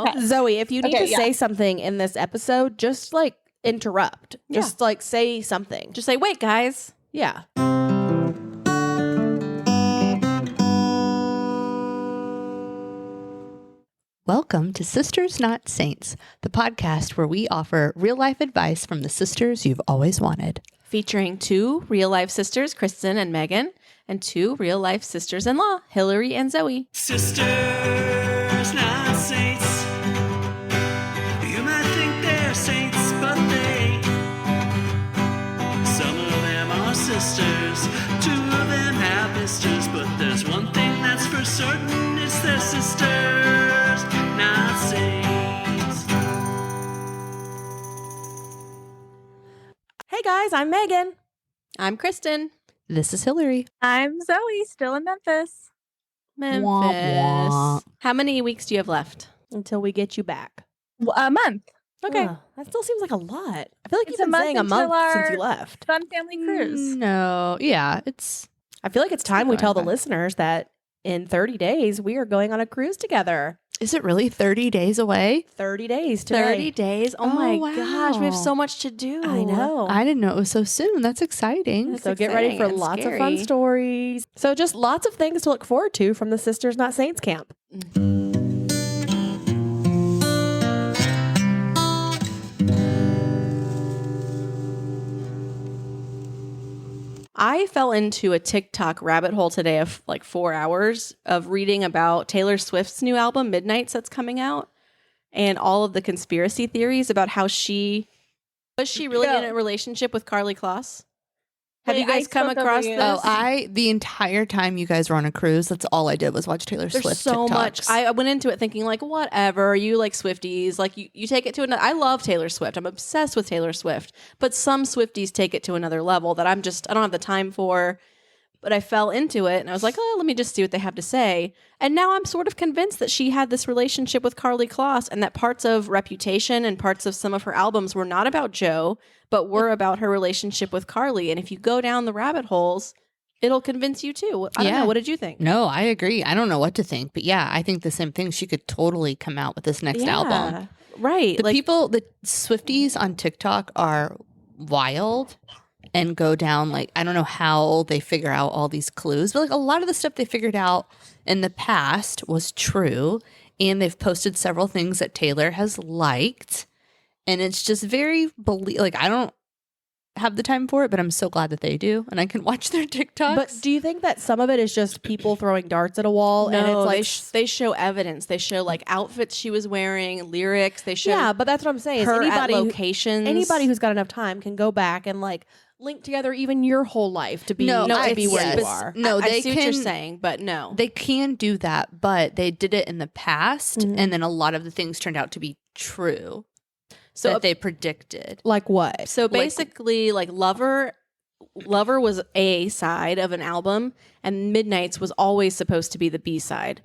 know. Zoey, if you need to yeah. say something in this episode, just like interrupt. Just like say something. Just say, wait, guys. Yeah. Welcome to Sisters Not Saints, the podcast where we offer real-life advice from the sisters you've always wanted. Featuring 2 real-life sisters, Kristen and Megan, and 2 real-life sisters-in-law, Hilarie and Zoey. Sisters, not saints. You might think they're saints, but some of them are sisters. 2 of them have misters, but there's one thing that's for certain, it's their sisters, not saints. Hey guys, I'm Megan. I'm Kristen. This is Hilarie. I'm Zoey, still in Memphis. Memphis. Wah, wah. How many weeks do you have left? Until we get you back. A month. Okay. That still seems like a lot. I feel like It's you've been a saying a month month until since our- you left. Fun family cruise. No, yeah, it's... I feel like it's time we going tell the by. listeners that in 30 days, we are going on a cruise together. Is it really 30 days away? 30 days today. 30 days? Oh, my wow. gosh, we have so much to do. I know. I didn't know it was so soon. That's exciting. That's So get ready for exciting and lots of fun scary. stories. So just lots of things to look forward to from the Sisters Not Saints camp. I fell into a TikTok rabbit hole today of like 4 hours of reading about Taylor Swift's new album, Midnights, that's coming out, and all of the conspiracy theories about how was she really in a relationship with Karlie Kloss? Have you guys come across this? The entire time you guys were on a cruise, that's all I did was watch Taylor There's Swift so TikToks. much. I went into it thinking like, whatever, you like Swifties, like you take it to another. I love Taylor Swift. I'm obsessed with Taylor Swift, but some Swifties take it to another level that I don't have the time for. But I fell into it and I was like, oh, let me just see what they have to say. And now I'm sort of convinced that she had this relationship with Karlie Kloss and that parts of Reputation and parts of some of her albums were not about Joe, but were about her relationship with Karlie. And if you go down the rabbit holes, it'll convince you too. I don't know. What did you think? No, I agree. I don't know what to think. But yeah, I think the same thing. She could totally come out with this next album. Right. The Swifties on TikTok are wild and go down, like, I don't know how they figure out all these clues, but like a lot of the stuff they figured out in the past was true. And they've posted several things that Taylor has liked. And it's just very, I don't have the time for it, but I'm so glad that they do. And I can watch their TikToks. But do you think that some of it is just people throwing darts at a wall? No, and it's like they show evidence. They show like outfits she was wearing, lyrics. They show yeah, but that's what I'm saying. Is her anybody at locations. Anybody who's got enough time can go back and like link together even your whole life to be No, to be it's- where you yes. are. No, I they see what you're saying, but no. They can do that, but they did it in the past, and then a lot of the things turned out to be true. So That they predicted. Like what? So basically, like Lover was A side of an album, and Midnights was always supposed to be the B side.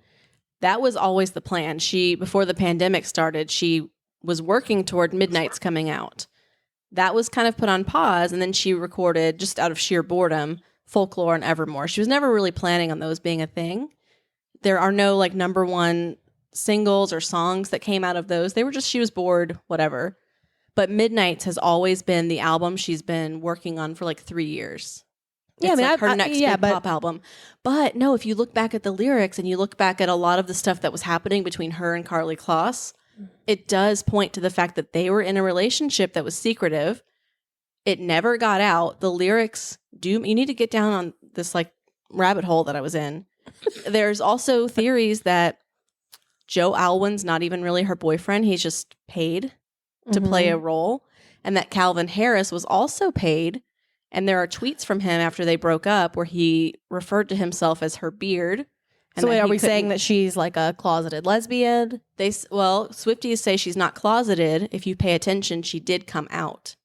That was always the plan. Before the pandemic started, she was working toward Midnights coming out. That was kind of put on pause, and then she recorded, just out of sheer boredom, Folklore and Evermore. She was never really planning on those being a thing. There are no like number one singles or songs that came out of those. They were just, she was bored, whatever. But Midnights has always been the album she's been working on for like 3 years. Yeah, It's I mean, like her next big but pop album. But no, if you look back at the lyrics and you look back at a lot of the stuff that was happening between her and Karlie Kloss, it does point to the fact that they were in a relationship that was secretive. It never got out. The lyrics you need to get down on this like rabbit hole that I was in. There's also theories that Joe Alwyn's not even really her boyfriend. He's just paid to play a role. And that Calvin Harris was also paid. And there are tweets from him after they broke up where he referred to himself as her beard. And so wait, that are he we saying couldn't- that she's like a closeted lesbian? Swifties say she's not closeted. If you pay attention, she did come out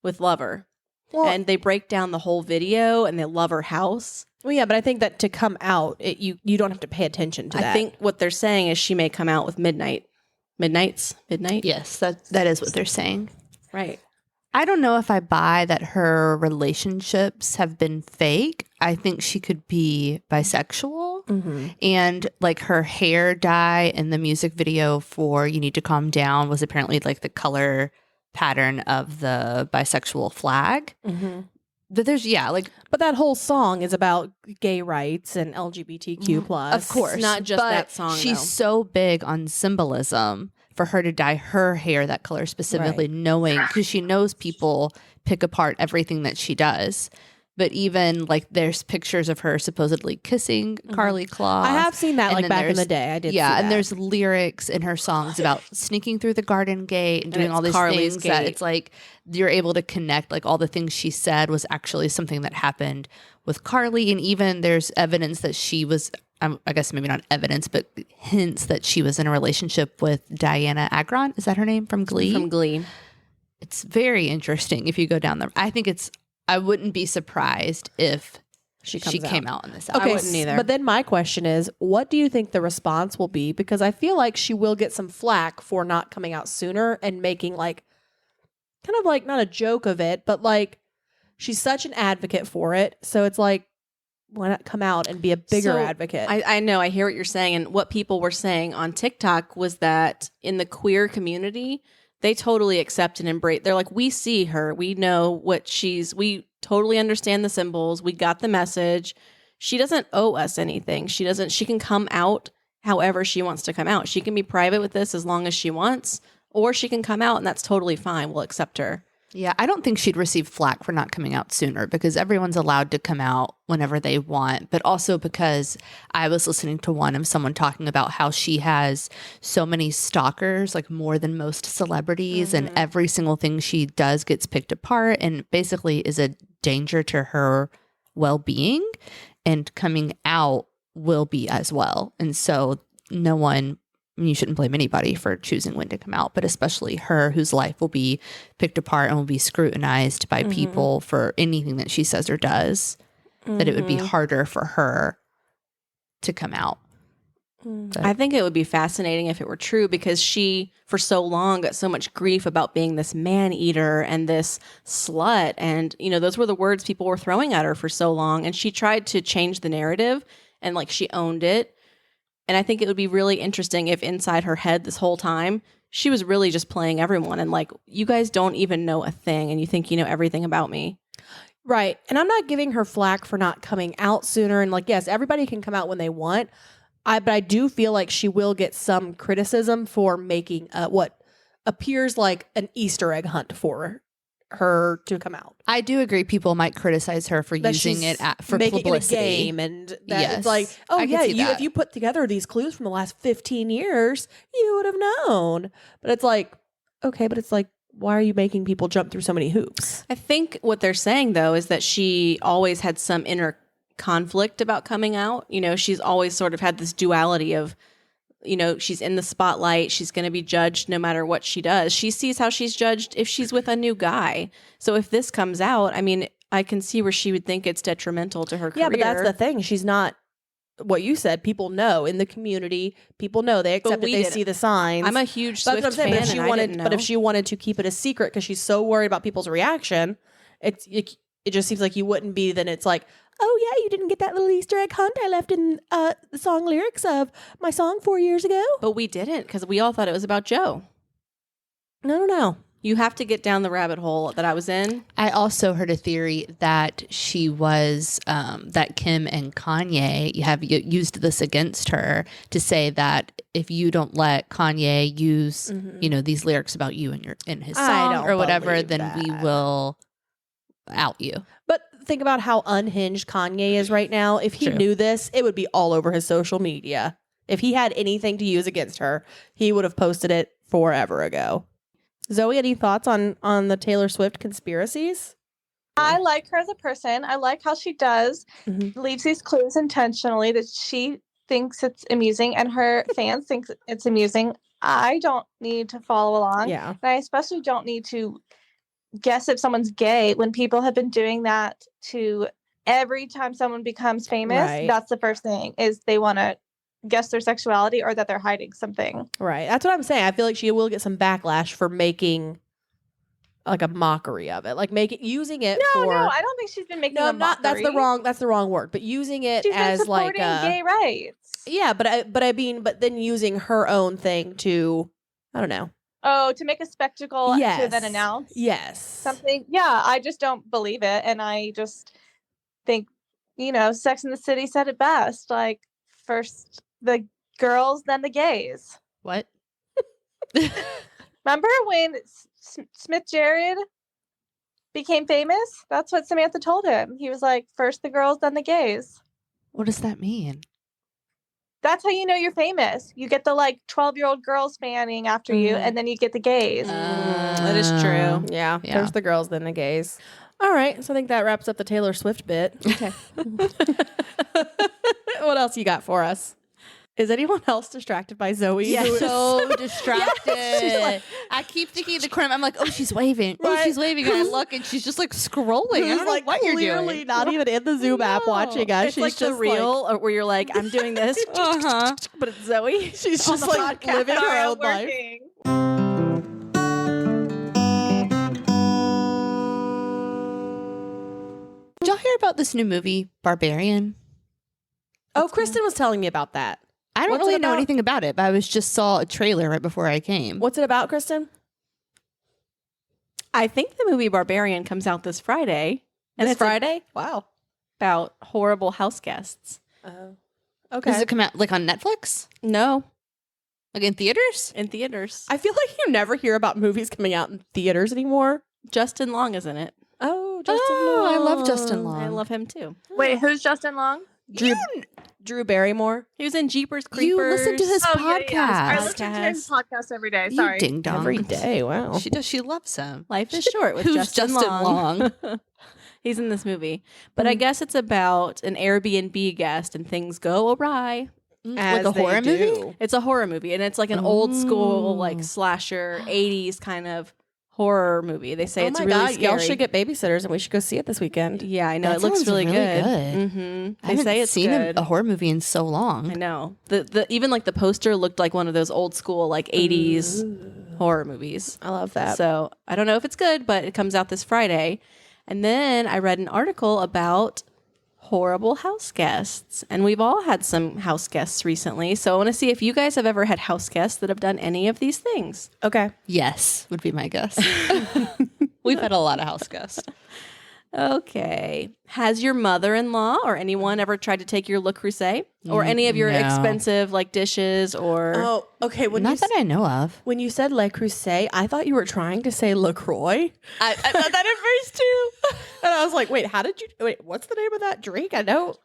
with Lover. Well, And they break down the whole video and they love her house. well, yeah, but I think that to come out, you don't have to pay attention to that. I think what they're saying is she may come out with Midnight. Midnight? Yes, that is what they're saying. Right. I don't know if I buy that her relationships have been fake. I think she could be bisexual. Mm-hmm. And like her hair dye in the music video for You Need to Calm Down was apparently like the color pattern of the bisexual flag. Mm-hmm. But there's, But that whole song is about gay rights and LGBTQ plus. of course. not just but that song, She's though. so big on symbolism for her to dye her hair that color specifically, knowing because she knows people pick apart everything that she does. But even like there's pictures of her supposedly kissing Carly Claus. I have seen that And like then back in there's- the day. I did. Yeah, see and that. there's lyrics in her songs about sneaking through the garden gate and doing it's all these Carly's things that gate. it's like you're able to connect like all the things she said was actually something that happened with Carly. And even there's evidence that she was, I guess maybe not evidence, but hints that she was in a relationship with Diana Agron. Is that her name from Glee? From Glee. It's very interesting if you go down there. I wouldn't be surprised if She she comes came out in this episode. Okay, wouldn't either. but then my question is, what do you think the response will be? Because I feel like she will get some flack for not coming out sooner and making like kind of like not a joke of it, but like she's such an advocate for it. So it's like, why not come out and be a bigger So, advocate? I know, I hear what you're saying. And what people were saying on TikTok was that in the queer community, they totally accept and embrace. They're like, we see her. We know what we totally understand the symbols. We got the message. She doesn't owe us anything. She can come out however she wants to come out. She can be private with this as long as she wants, or she can come out and that's totally fine. We'll accept her. Yeah, I don't think she'd receive flack for not coming out sooner because everyone's allowed to come out whenever they want, but also because I was listening to one of someone talking about how she has so many stalkers, like more than most celebrities, and every single thing she does gets picked apart and basically is a danger to her well-being, and coming out will be as well. And so you shouldn't blame anybody for choosing when to come out, but especially her, whose life will be picked apart and will be scrutinized by people for anything that she says or does, that it would be harder for her to come out. I think it would be fascinating if it were true because she, for so long, got so much grief about being this man eater and this slut. And, those were the words people were throwing at her for so long. And she tried to change the narrative and like she owned it. And I think it would be really interesting if inside her head this whole time, she was really just playing everyone and like, you guys don't even know a thing and you think you know everything about me. Right. And I'm not giving her flack for not coming out sooner. And like, yes, everybody can come out when they want. But I do feel like she will get some criticism for making what appears like an Easter egg hunt for her to come out. I do agree people might criticize her for That using she's it for making publicity. it a game, and that Yes. it's like, oh I can yeah, see that. if you put together these clues from the last 15 years, you would have known. But it's like, okay, but it's like, why are you making people jump through so many hoops? I think what they're saying, though, is that she always had some inner conflict about coming out. She's always sort of had this duality of, she's in the spotlight. She's going to be judged no matter what she does. She sees how she's judged if she's with a new guy. So if this comes out, I mean, I can see where she would think it's detrimental to her career. Yeah, but that's the thing. She's not what you said. People know in the community. People know they accept it. we They didn't. see the signs. I'm a huge That's Swift what I'm saying. fan, But if she and I wanted, didn't but if know. she wanted to keep it a secret because she's so worried about people's reaction, it just seems like you wouldn't be. Then it's like, oh yeah, you didn't get that little Easter egg hunt I left in the song lyrics of my song 4 years ago. But we didn't because we all thought it was about Joe. No. You have to get down the rabbit hole that I was in. I also heard a theory that she was that Kim and Kanye have used this against her to say that if you don't let Kanye use these lyrics about you in his I song don't or whatever, believe then we that. will out you. But think about how unhinged Kanye is right now. If he True. knew this, it would be all over his social media. If he had anything to use against her, he would have posted it forever ago. Zoe, any thoughts on the Taylor Swift conspiracies? I like her as a person. I like how she does leaves these clues intentionally that she thinks it's amusing and her fans think it's amusing. I don't need to follow along. Yeah. And I especially don't need to guess if someone's gay when people have been doing that to every time someone becomes famous. Right. That's the first thing is they want to guess their sexuality or that they're hiding something. Right. That's what I'm saying. I feel like she will get some backlash for making like a mockery of it, like using it No, for. I don't think she's been making No, a not that's the mockery. wrong word, but using it She's been as like supporting gay rights. yeah, but then using her own thing to, I don't know. Oh, to make a spectacle Yes. to then announce Yes. something. Yeah, I just don't believe it. And I just think, Sex and the City said it best. Like, first the girls, then the gays. What? Remember when Smith Jared became famous? That's what Samantha told him. He was like, first the girls, then the gays. What does that mean? That's how you know you're famous. You get the 12-year-old girls fanning after you, and then you get the gays. That is true. Yeah, Yeah. First the girls, then the gays. All right, so I think that wraps up the Taylor Swift bit. Okay. What else you got for us? Is anyone else distracted by Zoey? Yes. who is- So distracted. She's like- I keep thinking of the crime. I'm like, oh, she's waving. Oh, Right. she's waving. And I look, and she's just like scrolling. I who's don't know like what you're clearly doing. not even in the Zoom app No. watching us. It's She's like just the reel where you're like, I'm doing this, Uh-huh. but it's Zoe. She's on just the like podcast. living her Sorry, I'm own life. working. Did y'all hear about this new movie, Barbarian? Oh, Kristen was telling me about that. I don't What's it really know about? anything about it, but I just saw a trailer right before I came. What's it about, Kristen? I think the movie Barbarian comes out this Friday. This it's Friday? Wow. about horrible house guests. Oh. Okay. Does it come out like on Netflix? No, Like in theaters? in theaters. I feel like you never hear about movies coming out in theaters anymore. Justin Long is in it. Oh, Justin Oh, I love Long. Justin Long. I love him too. Wait, who's Justin Long? Drew Barrymore. He was in Jeepers Creepers. You listen to his Oh, podcast. I listen to his Podcast. podcast every day. You Sorry. ding dong. Every day. Wow. She does. She loves him. Life is short with Who's Justin, Justin Long. He's in this movie. But I guess it's about an Airbnb guest and things go awry. As like a they horror do. movie? It's a horror movie and it's like an old school like slasher 80s kind of horror movie. They say Oh it's my really God, scary. y'all should get babysitters and we should go see it this weekend. Yeah, I know. That it looks sounds really really good. good. Mm-hmm. I They haven't say it's seen good. a horror movie in so long. I know. The even like the poster looked like one of those old school like 80s horror movies. I love that. So I don't know if it's good, but it comes out this Friday. And then I read an article about horrible house guests. And we've all had some house guests recently. So I want to see if you guys have ever had house guests that have done any of these things. Okay. Yes, would be my guess. We've had a lot of house guests. Okay. Has your mother-in-law or anyone ever tried to take your Le Creuset or any of your No. expensive like dishes or Oh, okay. When Not that I know of. when you said Le Creuset, I thought you were trying to say LaCroix. I thought that at first too. And I was like, wait, what's the name of that drink? I know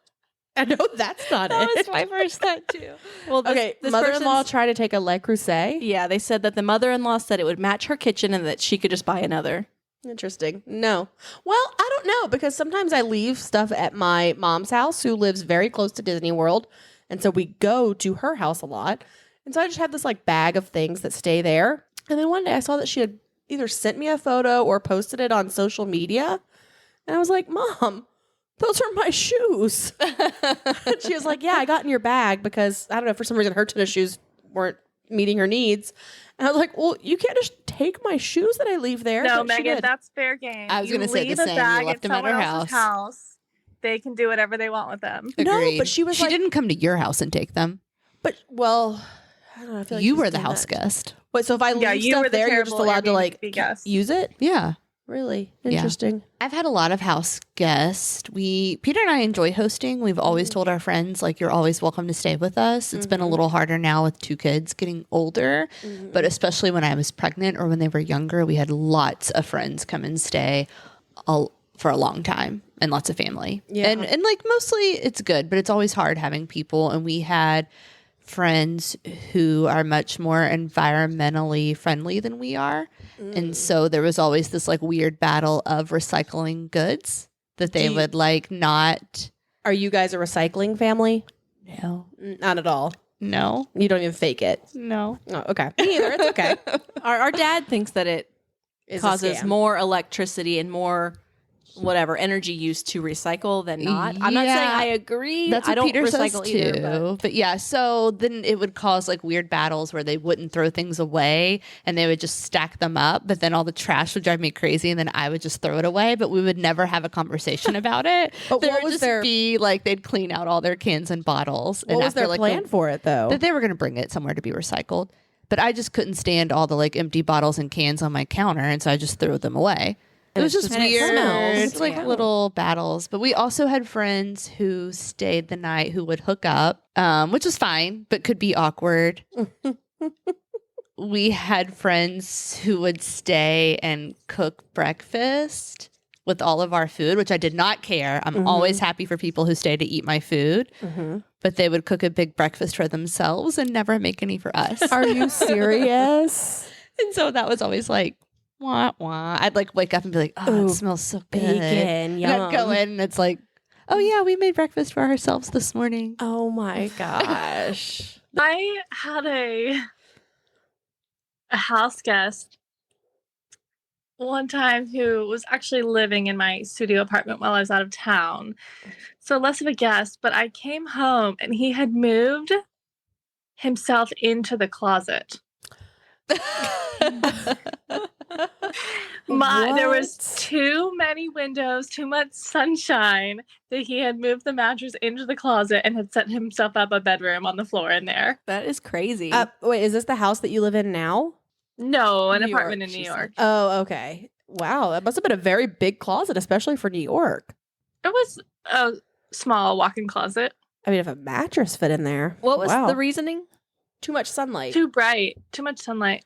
that's not it. my first thought too. Well, Okay, this mother-in-law person's- tried to take a Le Creuset. Yeah, they said that the mother-in-law said it would match her kitchen and that she could just buy another. Interesting. No. Well, I don't know because sometimes I leave stuff at my mom's house who lives very close to Disney World. And so we go to her house a lot. And so I just have this like bag of things that stay there. And then one day I saw that she had either sent me a photo or posted it on social media. And I was like, Mom, those are my shoes. And she was like, yeah, I got in your bag because I don't know, for some reason her tennis shoes weren't meeting her needs. And I was like, well, you can't just take my shoes that I leave there. No, But she Megan, did. that's fair game. I was You gonna say the leave a same. You bag left at them at her someone else's house. house. They can do whatever they want with them. No, Agreed. but she was She like- didn't come to your house and take them. But well, I don't know. I feel like You she's were the done house that. guest. Wait, so if I Yeah, leave you were stuff the there, you're just terrible allowed to like Airbnb guest. use it? Yeah. Really Yeah. interesting. I've had a lot of house guests. Peter and I enjoy hosting. We've always told our friends, like, you're always welcome to stay with us. It's been a little harder now with 2 kids getting older, but especially when I was pregnant or when they were younger, we had lots of friends come and stay for a long time and lots of family. Yeah. And like mostly it's good, but it's always hard having people. And we had friends who are much more environmentally friendly than we are. And so there was always this like weird battle of recycling goods that they would like not. Are you guys a recycling family? No. Not at all. No. You don't even fake it. No. Oh, okay. Me either. It's okay. Our dad thinks that it It's a causes scam. more electricity and more whatever energy use to recycle than not. I'm not saying Yeah. I agree. That's I what don't Peter says recycle too. either. But yeah, so then it would cause like weird battles where they wouldn't throw things away and they would just stack them up. But then all the trash would drive me crazy, and then I would just throw it away. But we would never have a conversation about it. But There what would was just be like they'd clean out all their cans and bottles. What and was their like plan for it though? that they were going to bring it somewhere to be recycled. But I just couldn't stand all the like empty bottles and cans on my counter, and so I just threw them away. It was just And it weird. smells. It's like Yeah. little battles. But we also had friends who stayed the night who would hook up, which was fine, but could be awkward. We had friends who would stay and cook breakfast with all of our food, which I did not care. I'm always happy for people who stay to eat my food. But they would cook a big breakfast for themselves and never make any for us. Are you serious? And so that was always like, wah, wah. I'd like wake up and be like, oh, Ooh, it smells so good. Bacon, And I'd go yum. in and it's like, oh yeah, we made breakfast for ourselves this morning. Oh my gosh. I had a house guest one time who was actually living in my studio apartment while I was out of town. So less of a guest, but I came home and he had moved himself into the closet. There was What? too many windows, too much sunshine that he had moved the mattress into the closet and had set himself up a bedroom on the floor in there. That is crazy. Wait, is this the house that you live in now? No, an New apartment York, in she New said. York. Oh, okay. Wow, that must have been a very big closet, especially for New York. It was a small walk-in closet. I mean, if a mattress fit in there. what was wow. the reasoning? Too much sunlight. Too bright, too much sunlight.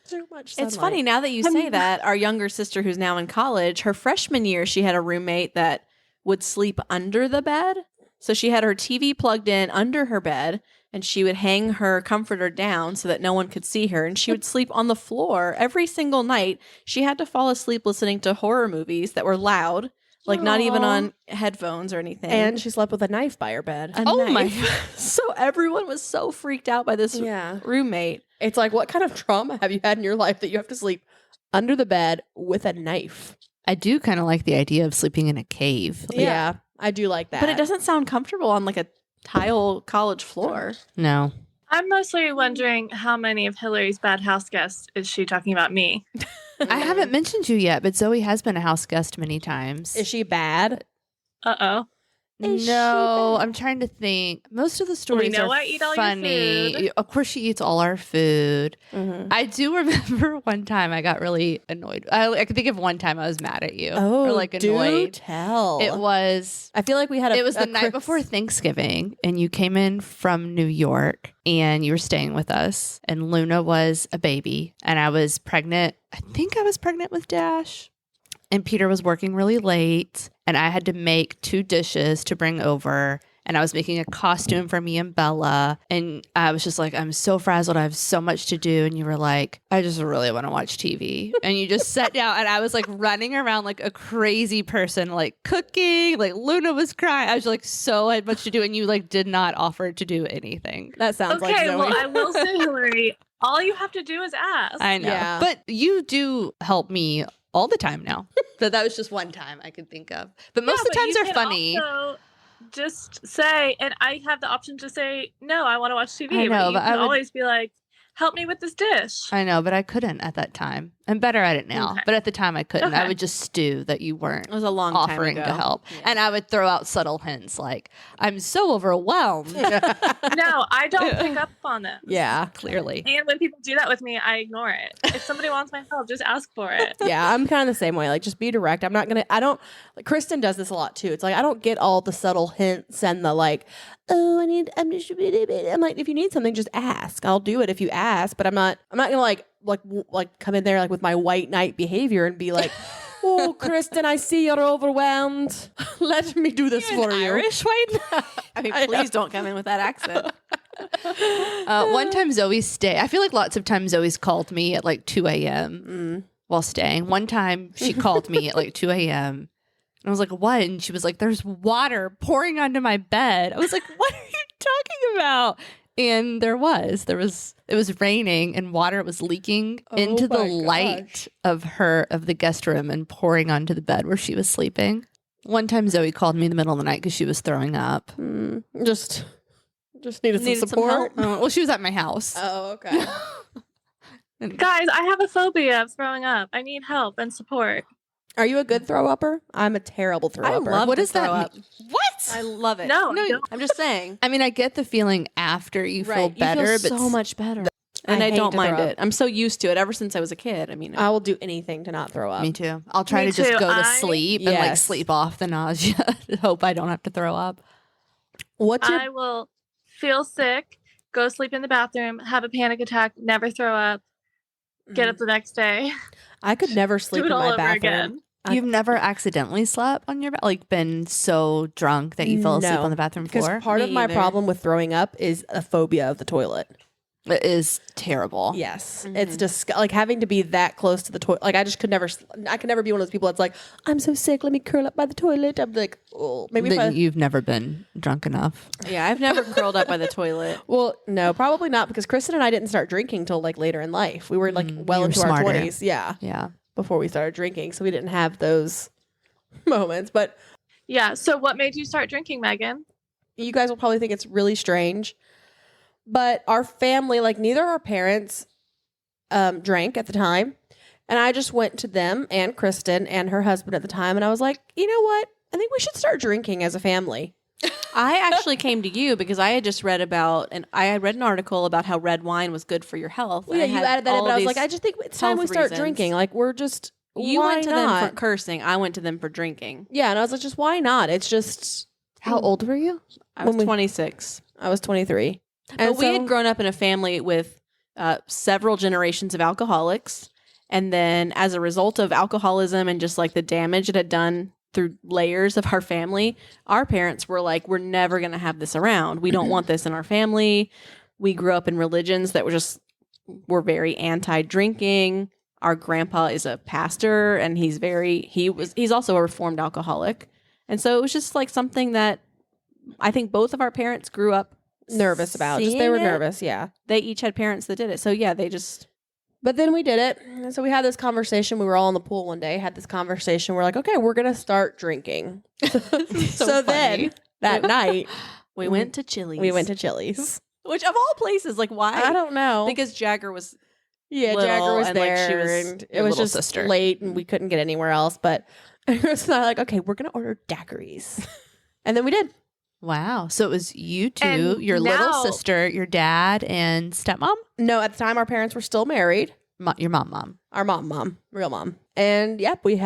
Too much sunlight. It's funny now that you say that. Our younger sister, who's now in college, her freshman year, she had a roommate that would sleep under the bed. So she had her TV plugged in under her bed, and she would hang her comforter down so that no one could see her. And she would sleep on the floor every single night. She had to fall asleep listening to horror movies that were loud, like not even Aw. on headphones or anything. And she slept with a knife by her bed. A Oh my knife. So everyone was so freaked out by this Yeah. roommate. It's like, what kind of trauma have you had in your life that you have to sleep under the bed with a knife? I do kind of like the idea of sleeping in a cave. Like, Yeah, I do like that. But it doesn't sound comfortable on like a tile college floor. No. I'm mostly wondering how many of Hilarie's bad house guests is she talking about me? I haven't mentioned you yet, but Zoe has been a house guest many times. Is she bad? Uh-oh. Is she No, bad? I'm trying to think. Most of the stories know are I eat all your funny. food. Of course, she eats all our food. Mhm. I do remember one time I got really annoyed. I can think of one time I was mad at you. Oh, or like do annoyed. tell. It was I feel like we had a. it was the a night before Thanksgiving, and you came in from New York, and you were staying with us. And Luna was a baby, and I was pregnant. I think I was pregnant with Dash. And Peter was working really late, and I had to make 2 dishes to bring over. And I was making a costume for me and Bella. And I was just like, I'm so frazzled. I have so much to do. And you were like, I just really want to watch TV. And you just sat down, and I was like running around like a crazy person, like cooking. Like Luna was crying. I was like, so I had much to do. And you like did not offer to do anything. That sounds like Okay, Zoe. well, I will say, Hilary, all you have to do is ask. I know. Yeah. But you do help me all the time now. But that was just one time I could think of. But most of the but times you are can funny. also just say, and I have the option to say, no, I want to watch TV. I know, but you but I can would- always be like, help me with this dish. I know, but I couldn't at that time. I'm better at it now. Okay. But at the time I couldn't. I Okay. would just stew that you weren't It was a long time offering ago. to help. Yeah. And I would throw out subtle hints like, I'm so overwhelmed. No, I don't pick up on them. yeah. Clearly. And when people do that with me, I ignore it. If somebody wants my help, just ask for it. Yeah, I'm kind of the same way. Like, just be direct. Like, Kristen does this a lot too. It's like, I don't get all the subtle hints and the like, oh, I'm like, if you need something, just ask. I'll do it if you ask, but I'm not gonna like come in there like with my white knight behavior and be like, oh, Kristen, I see you're overwhelmed. Let me do this for you. Irish white knight? I mean, please don't come in with that accent. One time Zoe's stay. I feel like lots of times Zoe's called me at like 2 a.m. While staying. One time she called me at like 2 a.m. And I was like, what? And she was like, there's water pouring onto my bed. I was like, what are you talking about? And it was raining and water was leaking into the light of the guest room and pouring onto the bed where she was sleeping. One time Zoey called me in the middle of the night because she was throwing up. Just needed some support. Well, she was at my house. Oh, okay. Guys, I have a phobia of throwing up. I need help and support. Are you a good throw upper? I'm a terrible throw upper. love What to does that throw up. mean? What? I love it. No, I don't. I'm just saying. I mean, I get the feeling after you feel Right. better, you feel but so much better. And I hate don't to mind throw up. it. I'm so used to it ever since I was a kid. I mean, I will do anything to not throw up. me too. I'll try Me to just too. go to I- sleep and like Yes. sleep off the nausea. Hope I don't have to throw up. What's your I will feel sick, go sleep in the bathroom, have a panic attack, never throw up, get up the next day, I could never sleep do it in all my over bathroom. again. You've never accidentally slept on your back, like been so drunk that you fell asleep No, on the bathroom Because floor? part Me of my either. problem with throwing up is a phobia of the toilet. It is terrible. Yes, it's just like having to be that close to the toilet. Like I just could never. I could never be one of those people that's like, I'm so sick. Let me curl up by the toilet. I'm like, oh, maybe if Then I. you've never been drunk enough. yeah, I've never curled up by the toilet. Well, no, probably not because Kristen and I didn't start drinking till like later in life. We were like well you were into our smarter. 20s. Yeah, Yeah. before we started drinking, so we didn't have those moments. But Yeah. So what made you start drinking, Megan? you guys will probably think it's really strange, but our family, like neither of our parents drank at the time. And I just went to them and Kristen and her husband at the time. And I was like, you know what? I think we should start drinking as a family. I actually came to you because I had just read about, and I had read an article about how red wine was good for your health. Well, yeah, and it you had added that in, all but I was these- like, I just think it's time we health start reasons. drinking. Like, we're just, you why went to not? them for cursing. I went to them for drinking. Yeah. And I was like, just why not? It's just, How old were you? I was When we- 26. I was 23. But we had grown up in a family with several generations of alcoholics. And then as a result of alcoholism and just like the damage it had done through layers of our family, our parents were like, we're never going to have this around. We don't want this in our family. We grew up in religions that were very anti-drinking. Our grandpa is a pastor and he's also a reformed alcoholic. And so it was just like something that I think both of our parents grew up nervous about. Just they seeing were it. nervous. Yeah. They each had parents that did it. So yeah, they just But then we did it. And so we had this conversation. We were all in the pool one day, had this conversation. We're like, okay, we're going to start drinking. So then that night, we went to Chili's. we went to Chili's. which of all places, like why? I don't know. Because Jagger was yeah, little Jagger was and, like, there. she was and your it was little just sister. late and we couldn't get anywhere else. But Chris and I were like, okay, we're going to order daiquiris. And then we did. Wow. So it was you two, And your little now- sister, your dad, and stepmom? No, at the time, our parents were still married. Your mom. Our mom, real mom. And yep, me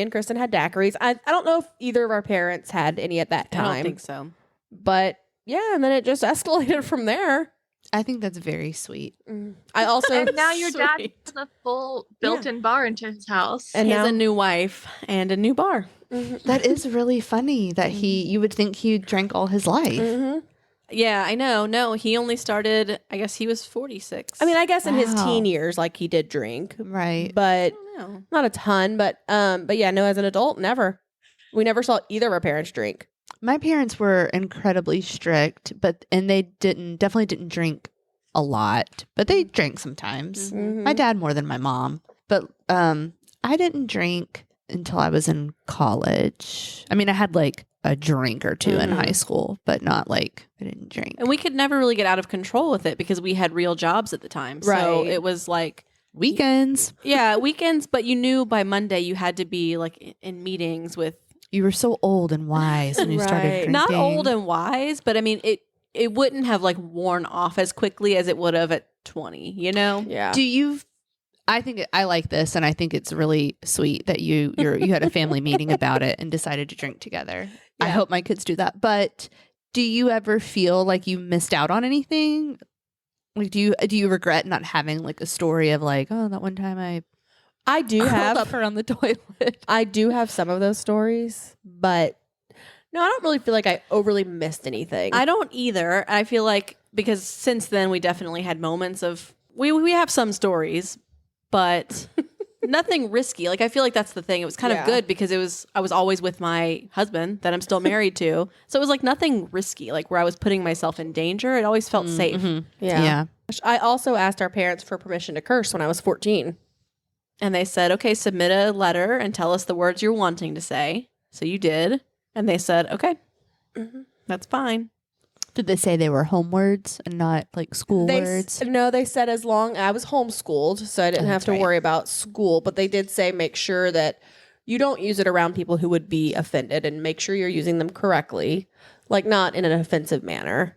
and Kristen had daiquiris. I don't know if either of our parents had any at that time. I don't think so. But yeah, and then it just escalated from there. I think that's very sweet. I also And now your dad Sweet. has a full built-in bar into his house. And he has now- a new wife and a new bar. That is really funny that you would think he drank all his life. Mhm. Yeah, I know. No, he only started, I guess he was 46. I mean, I guess in his Wow. teen years, like he did drink, Right. but I don't know. not a ton. But yeah, no, as an adult, never. We never saw either of our parents drink. My parents were incredibly strict, and they definitely didn't drink a lot, but they drank sometimes. Mhm. My dad more than my mom, but I didn't drink until I was in college. I mean, I had like a drink or two in Mhm. high school, but not like I didn't drink. And we could never really get out of control with it because we had real jobs at the time. So Right. it was like, Weekends, yeah, weekends, but you knew by Monday you had to be like in meetings with you were so old and wise when you started Right. drinking. not old and wise, but I mean, it wouldn't have like worn off as quickly as it would have at 20, you know? Yeah. I like this, and I think it's really sweet that you had a family meeting about it and decided to drink together. I Yeah. hope my kids do that. But do you ever feel like you missed out on anything? Like, do you regret not having like a story of like, oh, that one time I do curled have up around the toilet? I do have some of those stories, but no, I don't really feel like I overly missed anything. I don't either. I feel like because since then we definitely had moments of we have some stories, but nothing risky. Like I feel like that's the thing. It was kind of good because I was always with my husband that I'm still married to. So it was like nothing risky, like where I was putting myself in danger. It always felt safe. Yeah. I also asked our parents for permission to curse when I was 14. And they said, okay, submit a letter and tell us the words you're wanting to say. So you did. And they said, okay, that's fine. Did they say they were home words and not like school words? No, they said as long I was homeschooled, so I didn't have to worry about school. But they did say make sure that you don't use it around people who would be offended and make sure you're using them correctly, like not in an offensive manner.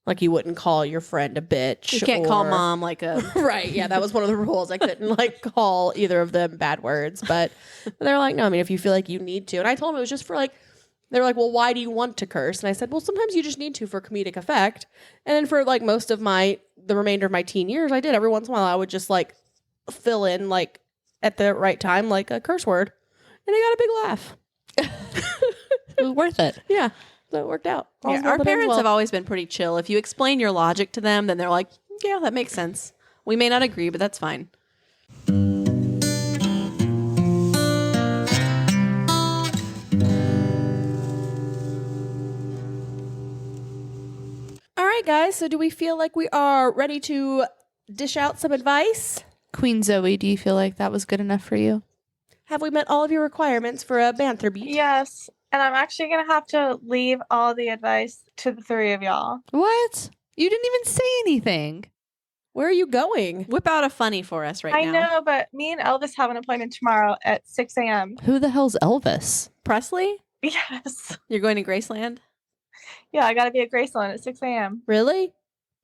Like you wouldn't call your friend a bitch. You can't call mom like a... Right, yeah, that was one of the rules. I couldn't like call either of them bad words. But they're like, no, I mean, if you feel like you need to. And I told them it was just for like, they were like, well, why do you want to curse? And I said, well, sometimes you just need to for comedic effect. And then for like most of the remainder of my teen years, I did. Every once in a while, I would just like fill in like at the right time, like a curse word. And I got a big laugh. It was worth it. Yeah. So it worked out. Yeah, our parents have always been pretty chill. If you explain your logic to them, then they're like, yeah, that makes sense. We may not agree, but that's fine. All right, guys. So do we feel like we are ready to dish out some advice? Queen Zoey, do you feel like that was good enough for you? Have we met all of your requirements for a banter beat? Yes. And I'm actually going to have to leave all the advice to the three of y'all. What? You didn't even say anything. Where are you going? Whip out a funny for us right now. I know, but me and Elvis have an appointment tomorrow at 6 a.m. Who the hell's Elvis? Presley? Yes. You're going to Graceland? Yeah, I got to be at Graceland at 6 a.m. Really?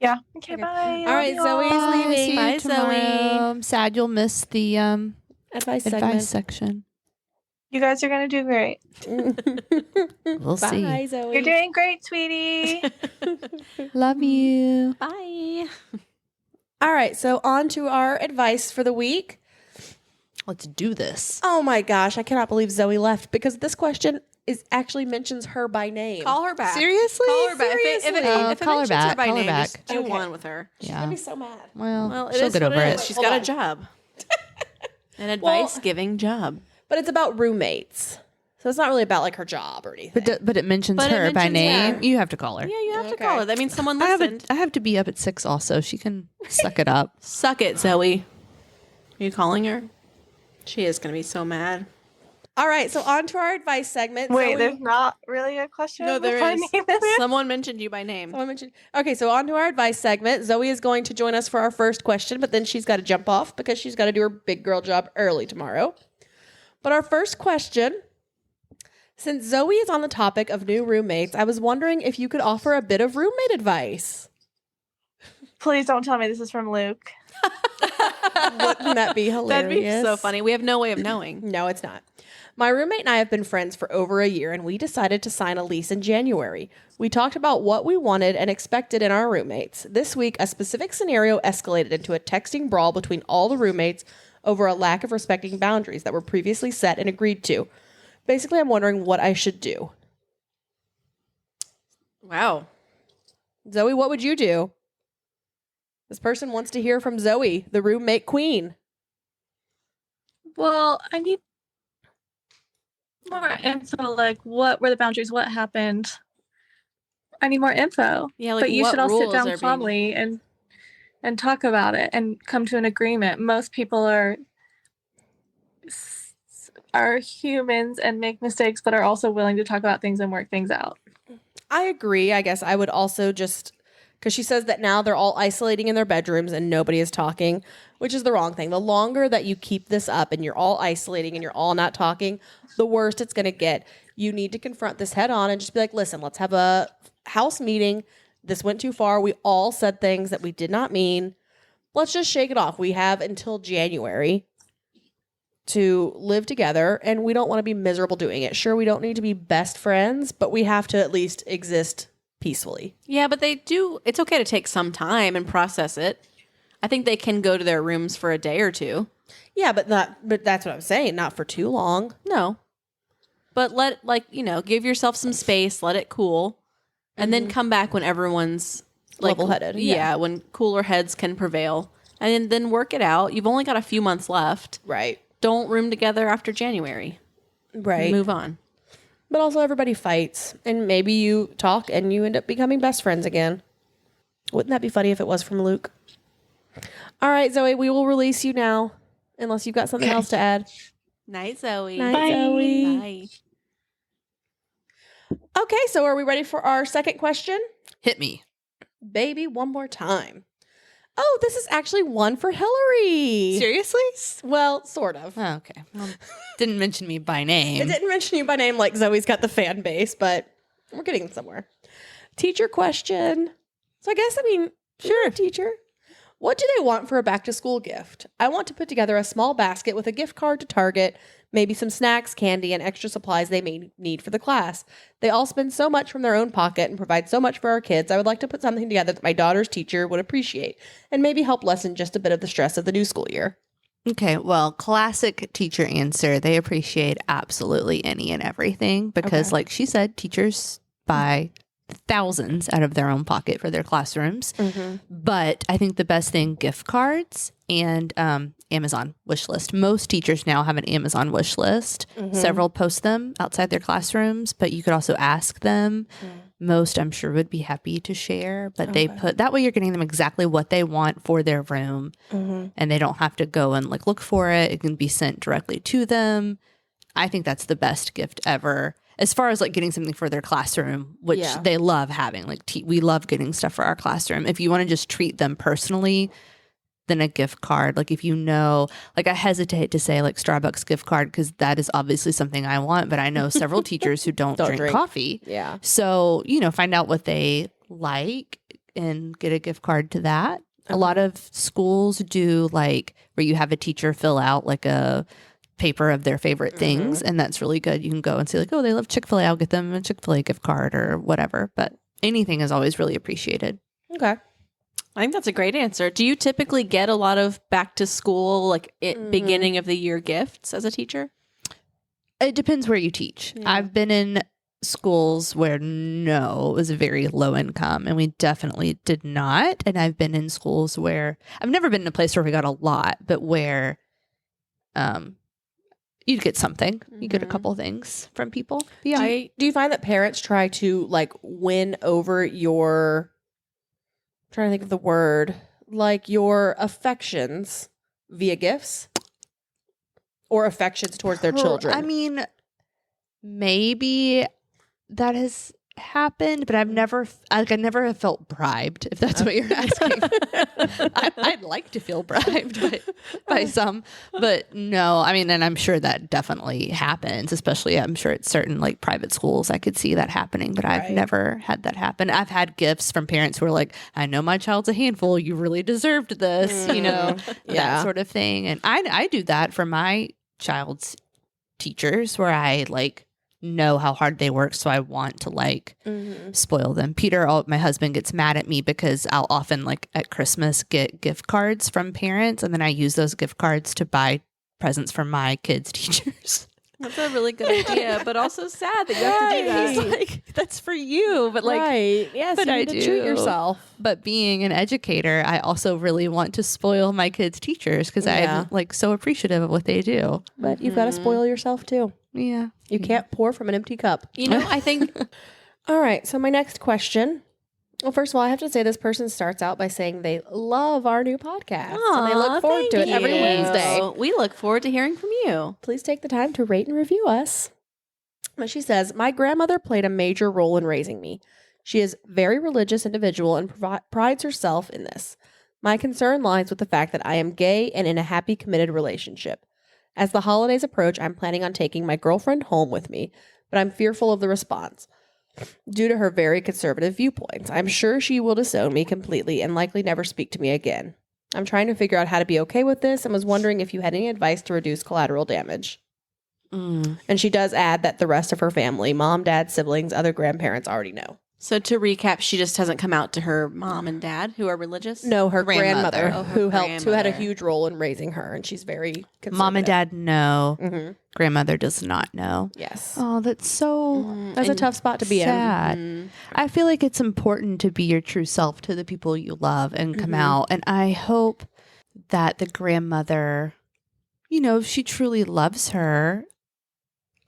Yeah. Okay, bye. All right, Zoe's Bye. leaving. See you Bye, tomorrow. Zoey. I'm sad you'll miss the Advice advice section. You guys are going to do great. segment. We'll see. Bye, Zoe. You're doing great, sweetie. Love you. Bye. All right, so on to our advice for the week. Let's do this. Oh my gosh, I cannot believe Zoe left because this question actually mentions her by name. Call her back. Seriously? Call her back. If it Call her mentions her back. by Call her name, back. just do Okay. one with her. She's Yeah. gonna be so mad. Well, It she'll is get what over it it. is. She's Hold got on. a job. An Well- advice-giving job. But it's about roommates. So it's not really about like her job or anything. But it mentions But it her by mentions name. her. You have to call her. Yeah, you have to Okay. call her. That means someone I listened. have to be up at 6 also. She can suck it up. Suck it, Zoe. Are you calling her? She is going to be so mad. All right, so on to our advice segment. Wait, Zoe- there's not really a question? No, there with my is. name in it? Someone mentioned you by name. Someone mentioned. Okay, so on to our advice segment. Zoe is going to join us for our first question, but then she's got to jump off because she's got to do her big girl job early tomorrow. But our first question, since Zoe is on the topic of new roommates, I was wondering if you could offer a bit of roommate advice. Please don't tell me this is from Luke. Wouldn't that be hilarious? That'd be so funny. We have no way of knowing. No, it's not. My roommate and I have been friends for over a year, and we decided to sign a lease in January. We talked about what we wanted and expected in our roommates. This week, a specific scenario escalated into a texting brawl between all the roommates over a lack of respecting boundaries that were previously set and agreed to. Basically, I'm wondering what I should do. Wow. Zoe, what would you do? This person wants to hear from Zoe, the roommate queen. Well, I need more info. Like, what were the boundaries? What happened? I need more info. Yeah, like But you what should all sit rules down are being- calmly and talk about it and come to an agreement. Most people are humans and make mistakes, but are also willing to talk about things and work things out. I agree. I guess I would also just, because she says that now they're all isolating in their bedrooms and nobody is talking, which is the wrong thing. The longer that you keep this up and you're all isolating and you're all not talking, the worse it's going to get. You need to confront this head on and just be like, listen, let's have a house meeting. This went too far. We all said things that we did not mean. Let's just shake it off. We have until January to live together, and we don't want to be miserable doing it. Sure, we don't need to be best friends, but we have to at least exist peacefully. Yeah, but they do. It's okay to take some time and process it. I think they can go to their rooms for a day or two. Yeah, but that's what I'm saying. Not for too long. No. But give yourself some space, let it cool, and then come back when everyone's Level-headed, Yeah, yeah. when cooler heads can prevail. And then work it out. You've only got a few months left. Right. don't room together after January. Right. Move on. But also everybody fights, and maybe you talk and you end up becoming best friends again. Wouldn't that be funny if it was from Luke? All right, Zoe, we will release you now, unless you've got something else to add. Night, Zoe. Night, Bye. Zoe. Bye. Okay, so are we ready for our second question? Hit me. Baby, one more time. Oh, this is actually one for Hilarie. Seriously? Well, sort of. Oh, okay. Well, didn't mention me by It name. didn't mention you by name like Zoe's got the fan base, but we're getting somewhere. Teacher question. So I guess, sure, teacher. What do they want for a back to school gift? I want to put together a small basket with a gift card to Target, maybe some snacks, candy, and extra supplies they may need for the class. They all spend so much from their own pocket and provide so much for our kids. I would like to put something together that my daughter's teacher would appreciate and maybe help lessen just a bit of the stress of the new school year. Okay, well, classic teacher answer. They appreciate absolutely any and everything because, Okay. like she said, teachers buy thousands out of their own pocket for their classrooms. But I think the best thing, gift cards and Amazon wish list. Most teachers now have an Amazon wish list. Several post them outside their classrooms, but you could also ask them. Most, I'm sure, would be happy to share, but they put that way you're getting them exactly what they want for their room, and they don't have to go and like look for it. It can be sent directly to them. I think that's the best gift ever. As far as like getting something for their classroom, which Yeah. they love having, like we love getting stuff for our classroom. If you want to just treat them personally, then a gift card. Like if you know, like I hesitate to say like Starbucks gift card because that is obviously something I want, but I know several teachers who don't drink coffee. Yeah. So, find out what they like and get a gift card to that. A lot of schools do like where you have a teacher fill out like a paper of their favorite things, and that's really good. You can go and say like, oh, they love Chick-fil-A, I'll get them a Chick-fil-A gift card or whatever. But anything is always really appreciated. Okay. I think that's a great answer. Do you typically get a lot of back to school, like beginning of the year gifts as a teacher? It depends where you teach. Yeah. I've been in schools where it was very low income, and we definitely did not. And I've been in schools where I've never been in a place where we got a lot, but where you'd get something. You get a couple things from people. But yeah. Do you find that parents try to like win over your, I'm trying to think of the word, like your affections via gifts or affections towards their children? I mean, maybe that has happened, but I never have felt bribed, if that's what you're asking. I'd like to feel bribed by some, but no, I mean, and I'm sure that definitely happens, especially I'm sure at certain like private schools, I could see that happening, but I've never had that happen. I've had gifts from parents who are like, I know my child's a handful. You really deserved this, that sort of thing. And I do that for my child's teachers where I like know how hard they work, so I want to like spoil them. Peter, my husband, gets mad at me because I'll often like at Christmas get gift cards from parents, and then I use those gift cards to buy presents for my kids' teachers. That's a really good idea, but also sad that you have to do that. He's like, that's for you, but like, yes, but you I need to do treat yourself. But being an educator, I also really want to spoil my kids' teachers because I'm like so appreciative of what they do. But you've got to spoil yourself too. Yeah. You can't pour from an empty cup. I think All right. So my next question. Well, first of all, I have to say this person starts out by saying they love our new podcast and they look forward to it every Wednesday. We look forward to hearing from you. Please take the time to rate and review us. But she says, my grandmother played a major role in raising me. She is a very religious individual and prides herself in this. My concern lies with the fact that I am gay and in a happy, committed relationship. As the holidays approach, I'm planning on taking my girlfriend home with me, but I'm fearful of the response. Due to her very conservative viewpoints, I'm sure she will disown me completely and likely never speak to me again. I'm trying to figure out how to be okay with this and was wondering if you had any advice to reduce collateral damage. And she does add that the rest of her family, mom, dad, siblings, other grandparents already know. So to recap, she just hasn't come out to her mom and dad who are religious? No, her grandmother, Oh, her who helped, who had a grandmother. huge role in raising her, and she's very conservative. Mom and dad know. Mm-hmm. Grandmother does not know. Yes. Oh, that's so That's a tough spot to be sad. in. I feel like it's important to be your true self to the people you love and come out. And I hope that the grandmother if she truly loves her,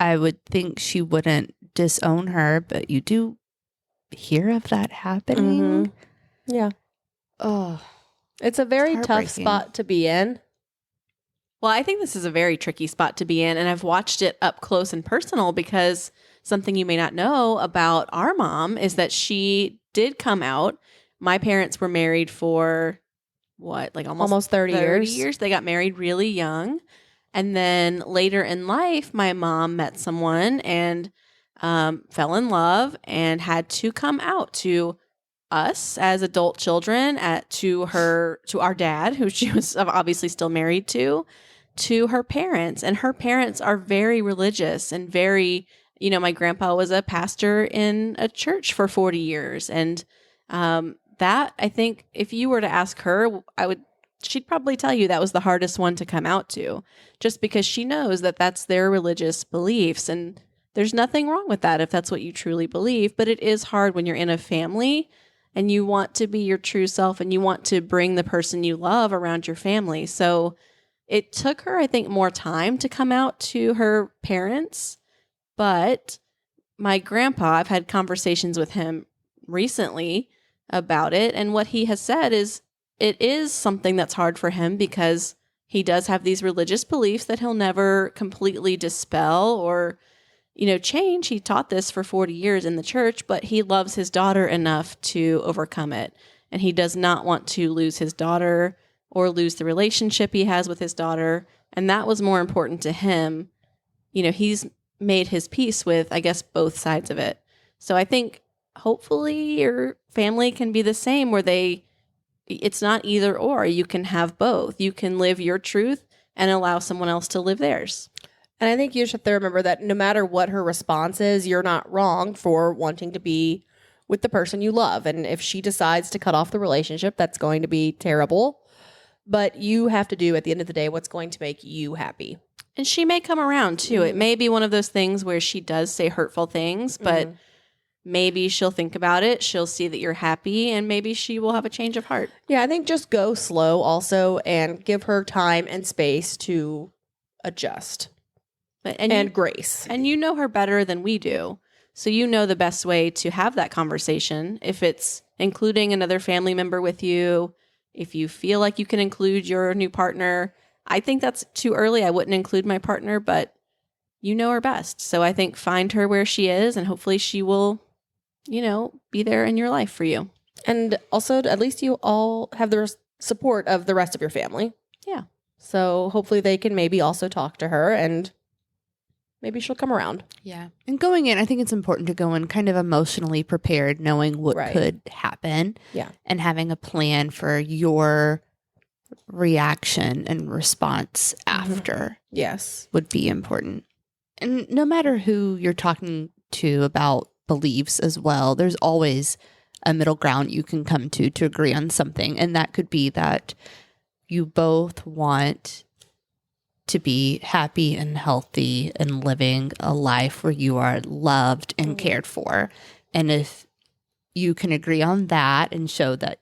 I would think she wouldn't disown her, but you do hear of that happening. Yeah. Oh, It's a very It's tough heartbreaking. spot to be in. Well, I think this is a very tricky spot to be in, and I've watched it up close and personal because something you may not know about our mom is that she did come out. My parents were married for what, like almost 30 years. They got married really young. And then later in life, my mom met someone and fell in love and had to come out to us as adult children, to our dad, who she was obviously still married to her parents. And her parents are very religious and very, my grandpa was a pastor in a church for 40 years. And that, I think, if you were to ask her, she'd probably tell you that was the hardest one to come out to, just because she knows that that's their religious beliefs. And there's nothing wrong with that if that's what you truly believe. But it is hard when you're in a family and you want to be your true self and you want to bring the person you love around your family. So it took her, I think, more time to come out to her parents. But my grandpa, I've had conversations with him recently about it. And what he has said is it is something that's hard for him because he does have these religious beliefs that he'll never completely dispel or, change. He taught this for 40 years in the church, but he loves his daughter enough to overcome it. And he does not want to lose his daughter or lose the relationship he has with his daughter. And that was more important to him. He's made his peace with, I guess, both sides of it. So I think hopefully your family can be the same where it's not either or. You can have both. You can live your truth and allow someone else to live theirs. And I think you just have to remember that no matter what her response is, you're not wrong for wanting to be with the person you love. And if she decides to cut off the relationship, that's going to be terrible. But you have to do, at the end of the day, what's going to make you happy. And she may come around too. It may be one of those things where she does say hurtful things, but maybe she'll think about it. She'll see that you're happy and maybe she will have a change of heart. Yeah, I think just go slow also and give her time and space to adjust and grace. And you know her better than we do. So you know the best way to have that conversation. If it's including another family member with you, if you feel like you can include your new partner, I think that's too early. I wouldn't include my partner, but you know her best. So I think find her where she is and hopefully she will, be there in your life for you. And also, at least you all have the support of the rest of your family. Yeah. So hopefully they can maybe also talk to her and maybe she'll come around. Yeah. And going in, I think it's important to go in kind of emotionally prepared, knowing what could happen. Yeah. And having a plan for your reaction and response after Yes. would be important. And no matter who you're talking to about beliefs as well, there's always a middle ground you can come to agree on something. And that could be that you both want to be happy and healthy and living a life where you are loved and cared for. And if you can agree on that and show that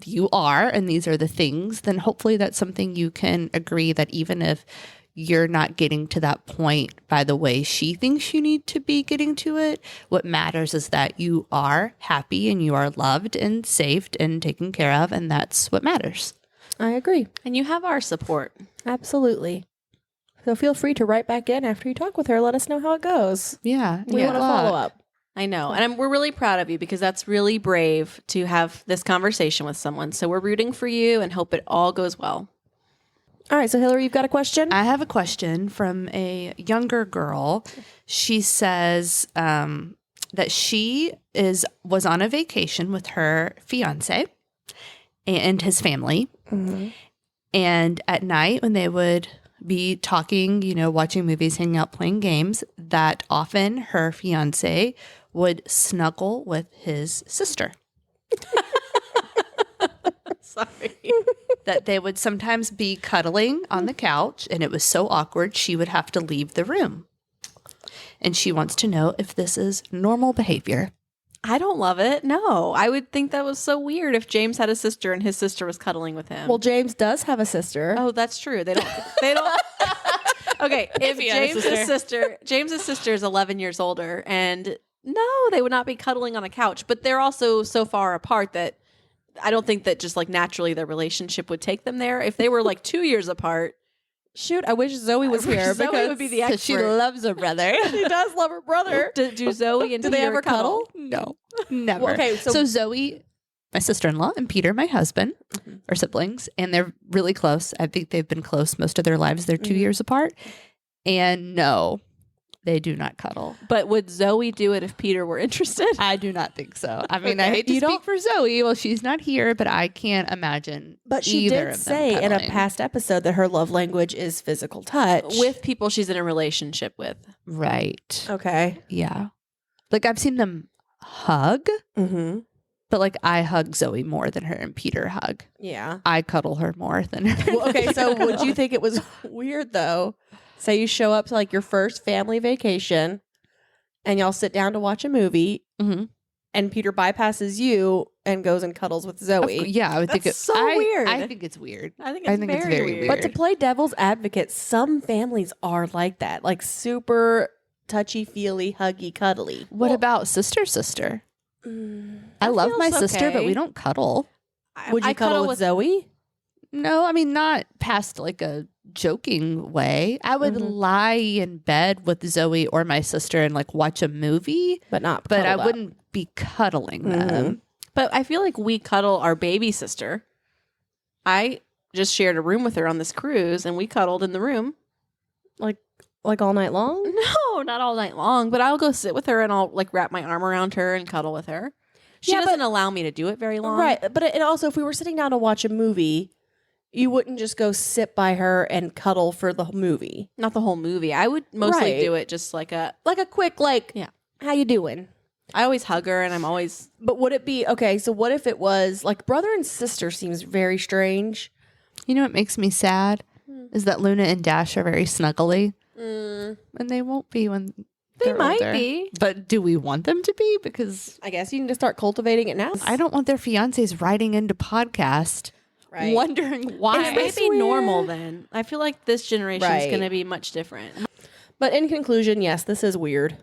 you are, and these are the things, then hopefully that's something you can agree that even if you're not getting to that point by the way she thinks you need to be getting to it, what matters is that you are happy and you are loved and safe and taken care of, and that's what matters. I agree. And you have our support. Absolutely. So feel free to write back in after you talk with her. Let us know how it goes. Yeah. We want to follow up. I know. And we're really proud of you because that's really brave to have this conversation with someone. So we're rooting for you and hope it all goes well. All right. So Hilarie, you've got a question? I have a question from a younger girl. She says that she was on a vacation with her fiance and his family. Mm-hmm. And at night when they would be talking, watching movies, hanging out, playing games, that often her fiance would snuggle with his sister. Sorry. That they would sometimes be cuddling on the couch, and it was so awkward she would have to leave the room. And she wants to know if this is normal behavior. I don't love it. No, I would think that was so weird if James had a sister and his sister was cuddling with him. Well, James does have a sister. Oh, that's true. They don't. Okay, if he had a James's sister is 11 years older, and no, they would not be cuddling on a couch, but they're also so far apart that I don't think that just like naturally their relationship would take them there. If they were like 2 years apart, Shoot, I wish Zoe was here Zoe because would be the Because she expert. loves her brother. she does love her brother. do Zoe and Do they Peter ever cuddle? No, never. Well, okay, so Zoe, my sister-in-law, and Peter, my husband, are siblings, and they're really close. I think they've been close most of their lives. They're 2 years apart. And no, they do not cuddle. But would Zoe do it if Peter were interested? I do not think so. I mean, I Okay. hate to You speak don't- for Zoe. Well, she's not here, but I can't imagine. But she either did of them say in a cuddling. past episode that her love language is physical touch. With people she's in a relationship with. Right. Okay. Yeah. Like I've seen them hug, Mm-hmm. but like I hug Zoe more than her and Peter hug. Yeah. I cuddle her more than her. Well, okay, so would you think it was weird though? Say you show up to like your first family vacation and y'all sit down to watch a movie Mhm. and Peter bypasses you and goes and cuddles with Zoe. Yeah, I would think That's it's so weird. I think it's weird. I think I it's, think it's very, very weird. But to play devil's advocate, some families are like that, like super touchy-feely, huggy, cuddly. What about sister? Mm. I love feels my sister, but okay. we don't cuddle. Would you cuddle with Zoe? No, I mean not past like a joking way. I would Mhm. lie in bed with Zoe or my sister and like watch a movie, But not but I cuddled up. wouldn't be cuddling them. But I feel like we cuddle our baby sister. I just shared a room with her on this cruise, and we cuddled in the room. Like all night long? No, not all night long, but I'll go sit with her and I'll like wrap my arm around her and cuddle with her. She Yeah, but- doesn't allow me to do it very long. Right. But and also, if we were sitting down to watch a movie, you wouldn't just go sit by her and cuddle for the movie. Not the whole movie. I would mostly Right. do it just like a. Like a quick, like, Yeah. how you doing? I always hug her, and I'm always. But would it be, okay, so what if it was, like, brother and sister seems very strange. You know what makes me sad is that Luna and Dash are very snuggly, Mm, and they won't be when They they're might older. be. But do we want them to be? Because I guess you need to start cultivating it now. I don't want their fiancés writing into podcast Right. wondering why. It may It's be weird. normal then. I feel like this generation is Right. going to be much different. But in conclusion, yes, this is weird.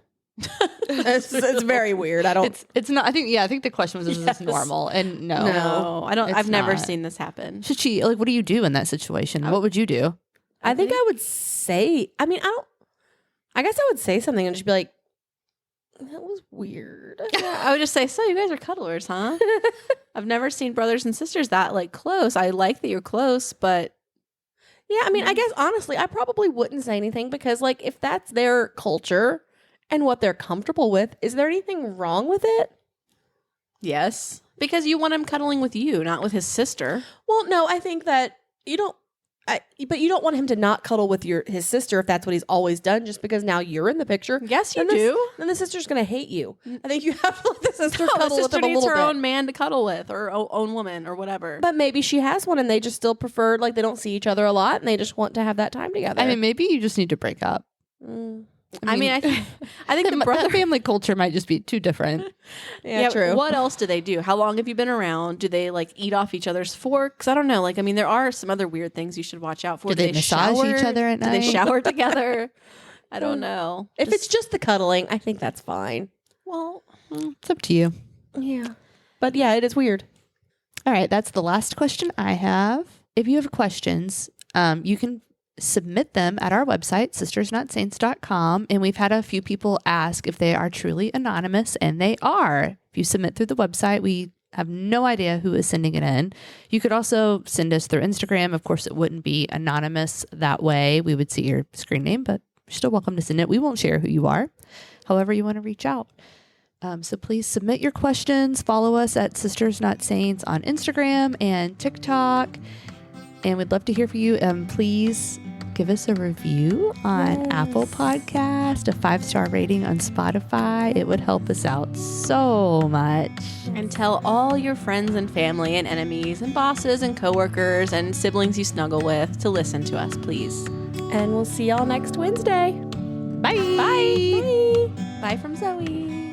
it's very weird. I don't. It's not. I think the question was, is Yes. this normal? And no. No, I don't. It's I've never not. seen this happen. Should she like? What do you do in that situation? What would you do? I think I would say, I mean, I guess I would say something and just be like, that was weird. Yeah, I would just say, so you guys are cuddlers, huh? I've never seen brothers and sisters that like close. I like that you're close, but Yeah, I mean, I guess honestly, I probably wouldn't say anything because, like, if that's their culture and what they're comfortable with, is there anything wrong with it? yes, because you want him cuddling with you, not with his sister. Well, no, I think that you don't. But you don't want him to not cuddle with his sister if that's what he's always done. Just because now you're in the picture, Yes, you then this- do. Then the sister's gonna hate you. I think you have to let the sister No, the cuddle with sister him a needs little her bit. own man to cuddle with, or own woman, or whatever. But maybe she has one, and they just still prefer, like, they don't see each other a lot, and they just want to have that time together. I mean, maybe you just need to break up. Mm. I mean, I think the the brother. family culture might just be too different. yeah, true. What else do they do? How long have you been around? Do they like eat off each other's forks? I don't know. Like, I mean, there are some other weird things you should watch out for. Do they massage each other at Do they night? shower together? I don't know. If it's just the cuddling, I think that's fine. well, It's up to you. Yeah, but yeah, it is weird. All right, that's the last question I have. If you have questions, you can submit them at our website, sistersnotsaints.com. And we've had a few people ask if they are truly anonymous, and they are. If you submit through the website, we have no idea who is sending it in. You could also send us through Instagram. Of course, it wouldn't be anonymous that way. We would see your screen name, but you're still welcome to send it. We won't share who you are. However you want to reach out. So please submit your questions. Follow us at Sisters Not Saints on Instagram and TikTok. And we'd love to hear from you. Please give us a review on Apple Podcast, a 5-star rating on Spotify. It would help us out so much. and tell all your friends and family and enemies and bosses and coworkers and siblings you snuggle with to listen to us, please. And we'll see y'all next Wednesday. Bye. Bye. Bye from Zoe.